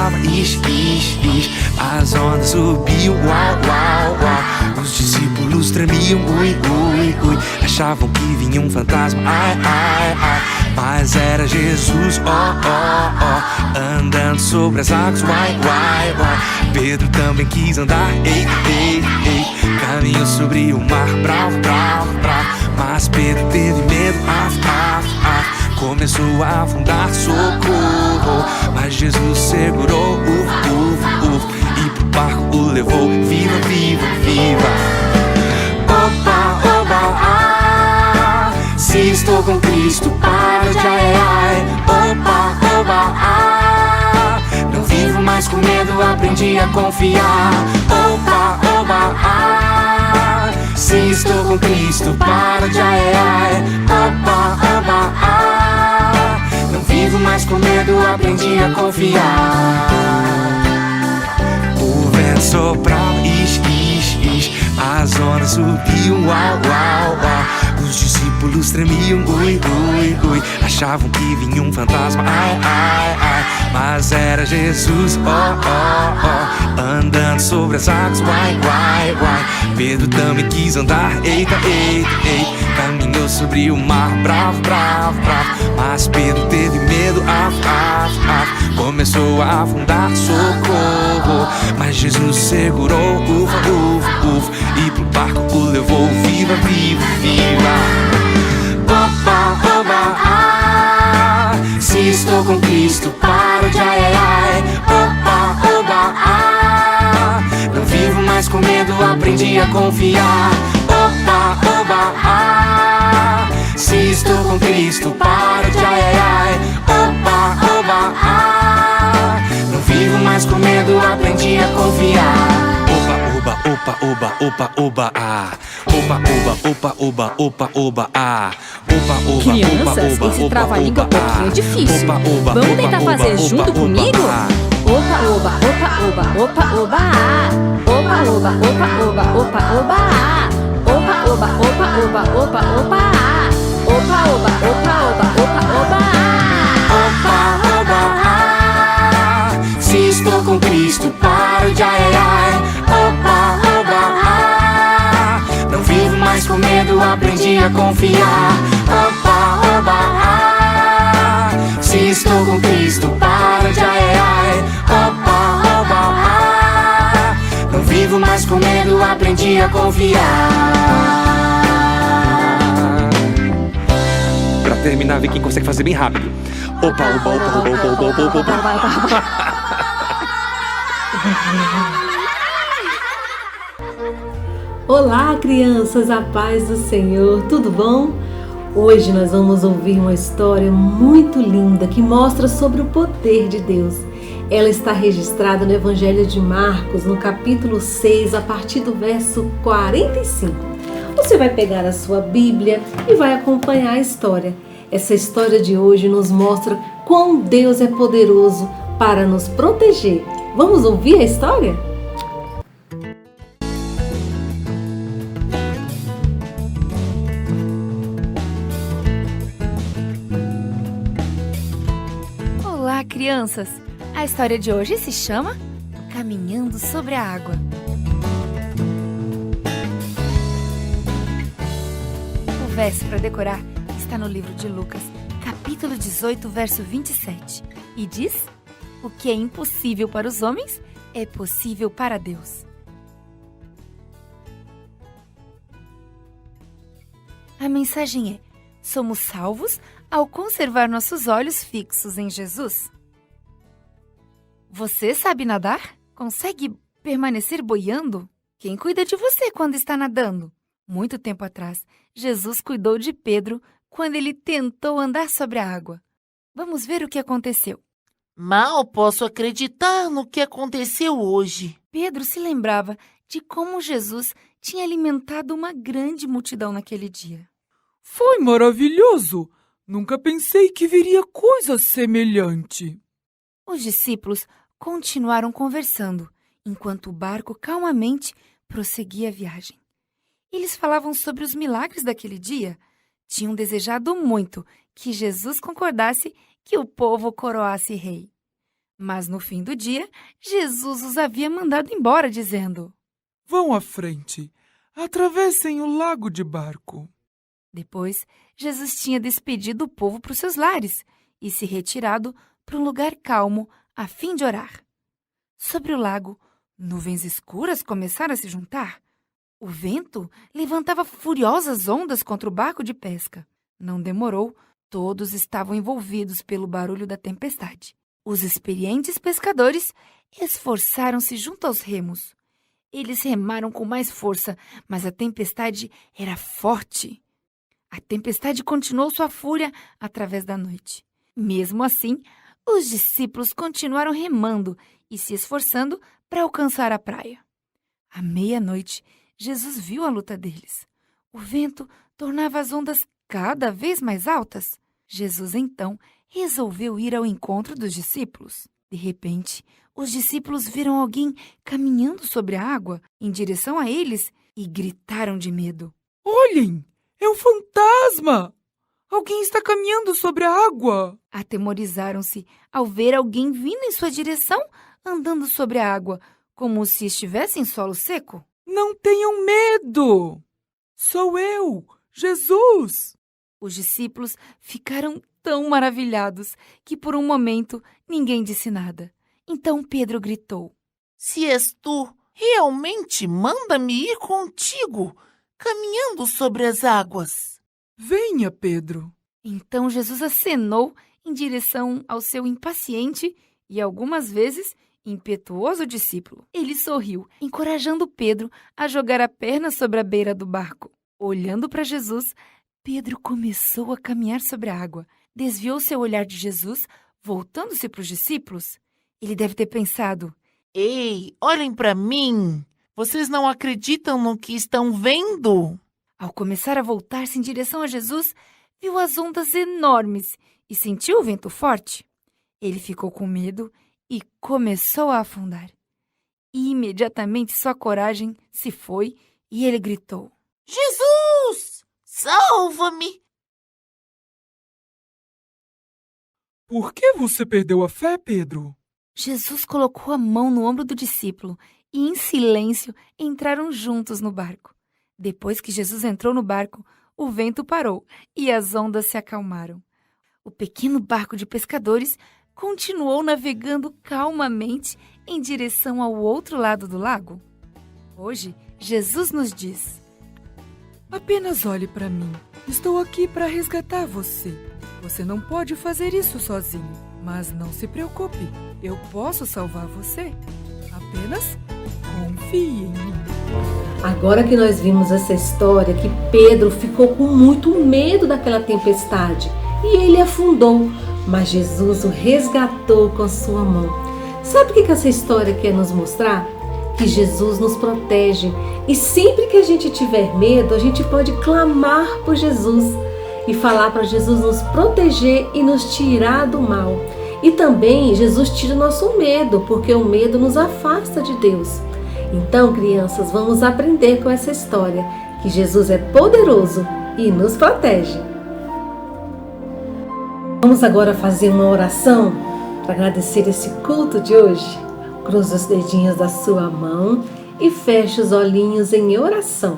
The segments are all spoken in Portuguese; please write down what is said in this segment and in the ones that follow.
soprava, as ondas subiam, uau, uau, uau. Os discípulos tremiam, ui, ui, ui. Achavam que vinha um fantasma, ai, ai, ai. Mas era Jesus, ó, ó, ó, andando sobre as águas, uai, uai, uai. Pedro também quis andar, ei, ei, ei. Caminhou sobre o mar, bravo, bravo, bravo. Mas Pedro teve medo, começou a afundar, socorro. Mas Jesus segurou, e pro barco o levou, viva, viva, viva. Opa, oba, ah, se estou com Cristo, para de ai, ai. Opa, oba, ah, não vivo mais com medo, aprendi a confiar. Opa, oba, ah, se estou com Cristo, para de ai, ai. Opa, oba, ah, não vivo mais com medo, aprendi a confiar. O vento soprava, as ondas subiam, uau, uau, uau. Os discípulos tremiam, ui, ui, ui. Achavam que vinha um fantasma, ai, ai, ai. Mas era Jesus, ó, ó, ó, andando sobre as águas, uai, uai, uai. Pedro também quis andar, eita, eita, eita. Caminhou sobre o mar, bravo, bravo, bravo. Mas Pedro teve medo, começou a afundar, socorro. Mas Jesus segurou, ufa, ufa, ufa, e pro barco o levou, viva, viva, viva. Opa, oba, ah, se estou com Cristo, paro de ai, ai, ai. Opa, oba, ah, não vivo mais com medo, aprendi a confiar. Opa, oba, ah, se estou com Cristo, paro de ai, ai, ai. Opa, oba, ah, não vivo mais com medo, aprendi a confiar. Oba, opa, oba, opa, oba, ah. Oba, oba, opa, oba, opa, oba, ah. Oba, oba, Crianças, oba, esse oba, trava-língua oba, pouquinho é difícil. Oba, oba, Vamos oba, tentar oba, fazer oba, junto oba, comigo? ah. Opa, oba, opa, oba, opa, oba, ah. Opa, oba, opa, oba, opa, oba, ah. Opa, oba, opa, oba, opa, oba, ah. Opa, oba, opa, oba, opa, oba, ah. Opa, oba, ah, se estou com Cristo, paro de ai, ai, ai. Opa, oba, ah, não vivo mais com medo, aprendi a confiar. Opa, oba, ah, se estou com Cristo, paro de ai, ai, ai. Opa, oba, ah, não vivo mais com medo, aprendi a confiar. Pra terminar, vê quem consegue fazer bem rápido. Opa, oba, opa, oba, opa, opa, opa, opa. Olá, crianças, a paz do Senhor, tudo bom? Hoje nós vamos ouvir uma história muito linda que mostra sobre o poder de Deus. Ela está registrada no Evangelho de Marcos, no capítulo 6, a partir do verso 45. Você vai pegar a sua Bíblia e vai acompanhar a história. Essa história de hoje nos mostra quão Deus é poderoso para nos proteger. Vamos ouvir a história? Olá, crianças! A história de hoje se chama Caminhando sobre a Água. O verso para decorar está no livro de Lucas, capítulo 18, verso 27, e diz: o que é impossível para os homens é possível para Deus. A mensagem é: somos salvos ao conservar nossos olhos fixos em Jesus. Você sabe nadar? Consegue permanecer boiando? Quem cuida de você quando está nadando? Muito tempo atrás, Jesus cuidou de Pedro quando ele tentou andar sobre a água. Vamos ver o que aconteceu. Mal posso acreditar no que aconteceu hoje. Pedro se lembrava de como Jesus tinha alimentado uma grande multidão naquele dia. Foi maravilhoso! Nunca pensei que viria coisa semelhante. Os discípulos continuaram conversando, enquanto o barco calmamente prosseguia a viagem. Eles falavam sobre os milagres daquele dia. Tinham desejado muito que Jesus concordasse que o povo o coroasse rei. Mas no fim do dia, Jesus os havia mandado embora, dizendo: Vão à frente, atravessem o lago de barco. Depois, Jesus tinha despedido o povo para os seus lares e se retirado para um lugar calmo a fim de orar. Sobre o lago, nuvens escuras começaram a se juntar. O vento levantava furiosas ondas contra o barco de pesca. Não demorou, todos estavam envolvidos pelo barulho da tempestade. Os experientes pescadores esforçaram-se junto aos remos. Eles remaram com mais força, mas a tempestade era forte. A tempestade continuou sua fúria através da noite. Mesmo assim, os discípulos continuaram remando e se esforçando para alcançar a praia. À meia-noite, Jesus viu a luta deles. O vento tornava as ondas cada vez mais altas. Jesus, então, resolveu ir ao encontro dos discípulos. De repente, os discípulos viram alguém caminhando sobre a água em direção a eles e gritaram de medo. Olhem! É um fantasma! Alguém está caminhando sobre a água! Atemorizaram-se ao ver alguém vindo em sua direção, andando sobre a água, como se estivesse em solo seco. Não tenham medo! Sou eu, Jesus! Os discípulos ficaram tão maravilhados que, por um momento, ninguém disse nada. Então Pedro gritou: Se és tu, realmente manda-me ir contigo, caminhando sobre as águas. Venha, Pedro. Então Jesus acenou em direção ao seu impaciente e, algumas vezes, impetuoso discípulo. Ele sorriu, encorajando Pedro a jogar a perna sobre a beira do barco. Olhando para Jesus, Pedro começou a caminhar sobre a água. Desviou seu olhar de Jesus, voltando-se para os discípulos. Ele deve ter pensado: Ei, olhem para mim! Vocês não acreditam no que estão vendo? Ao começar a voltar-se em direção a Jesus, viu as ondas enormes e sentiu o vento forte. Ele ficou com medo e começou a afundar. E imediatamente sua coragem se foi e ele gritou: Jesus, salva-me! Por que você perdeu a fé, Pedro? Jesus colocou a mão no ombro do discípulo e, em silêncio, entraram juntos no barco. Depois que Jesus entrou no barco, o vento parou e as ondas se acalmaram. O pequeno barco de pescadores continuou navegando calmamente em direção ao outro lado do lago. Hoje, Jesus nos diz: Apenas olhe para mim. Estou aqui para resgatar você. Você não pode fazer isso sozinho, mas não se preocupe. Eu posso salvar você. Apenas confie em mim. Agora que nós vimos essa história, que Pedro ficou com muito medo daquela tempestade e ele afundou, mas Jesus o resgatou com a sua mão. Sabe o que essa história quer nos mostrar? Que Jesus nos protege e sempre que a gente tiver medo, a gente pode clamar por Jesus e falar para Jesus nos proteger e nos tirar do mal. E também Jesus tira o nosso medo, porque o medo nos afasta de Deus. Então, crianças, vamos aprender com essa história que Jesus é poderoso e nos protege. Vamos agora fazer uma oração para agradecer esse culto de hoje. Cruze os dedinhos da sua mão e feche os olhinhos em oração.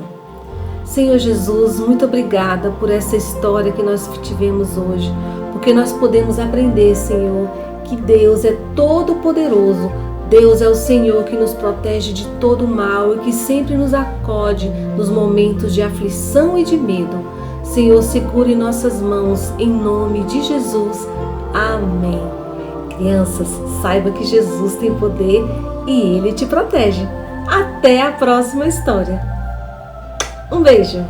Senhor Jesus, muito obrigada por essa história que nós tivemos hoje, porque nós podemos aprender, Senhor, que Deus é todo poderoso. Deus é o Senhor que nos protege de todo mal e que sempre nos acode nos momentos de aflição e de medo. Senhor, segure nossas mãos em nome de Jesus. Amém. Crianças, saiba que Jesus tem poder e Ele te protege. Até a próxima história. Um beijo!